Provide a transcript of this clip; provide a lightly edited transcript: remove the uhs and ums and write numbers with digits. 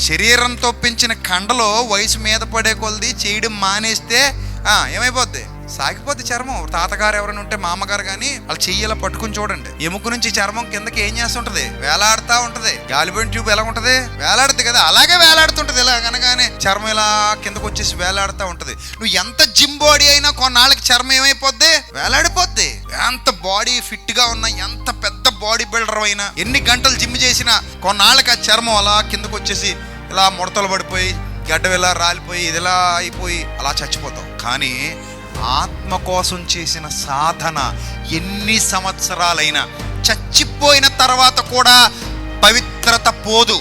శరీరంతో పెంచిన కండలో వయసు మీద పడే కొలది చేయడం మానేస్తే ఏమైపోద్ది? సాగిపోద్ది చర్మం. తాతగారు ఎవరైనా ఉంటే, మామగారు కానీ, వాళ్ళు చెయ్యిలా పట్టుకుని చూడండి, ఎముక నుంచి చర్మం కిందకి ఏం చేస్తుంటది? వేలాడుతూ ఉంటది. గాలిపోయిన ట్యూబ్ ఎలా ఉంటది? వేలాడుతుంది కదా, అలాగే వేలాడుతుంటది. ఇలా కనగానే చర్మం ఇలా కిందకు వచ్చేసి వేలాడుతూ ఉంటది. నువ్వు ఎంత జిమ్ బాడీ అయినా కొన్నాళ్ళకి చర్మం ఏమైపోద్ది? వేలాడిపోద్ది. ఎంత బాడీ ఫిట్ గా ఉన్నా, ఎంత పెద్ద బాడీ బిల్డర్ అయినా, ఎన్ని గంటలు జిమ్ చేసినా కొన్నాళ్ళకి ఆ చర్మం అలా కిందకు వచ్చేసి ఇలా ముడతలు పడిపోయి, గడ్డ ఇలా రాలిపోయి, ఇదిలా అయిపోయి అలా చచ్చిపోతావు. కానీ ఆత్మ కోసం చేసిన సాధన ఎన్ని సంవత్సరాలైనా, చచ్చిపోయిన తర్వాత కూడా పవిత్రత పోదు.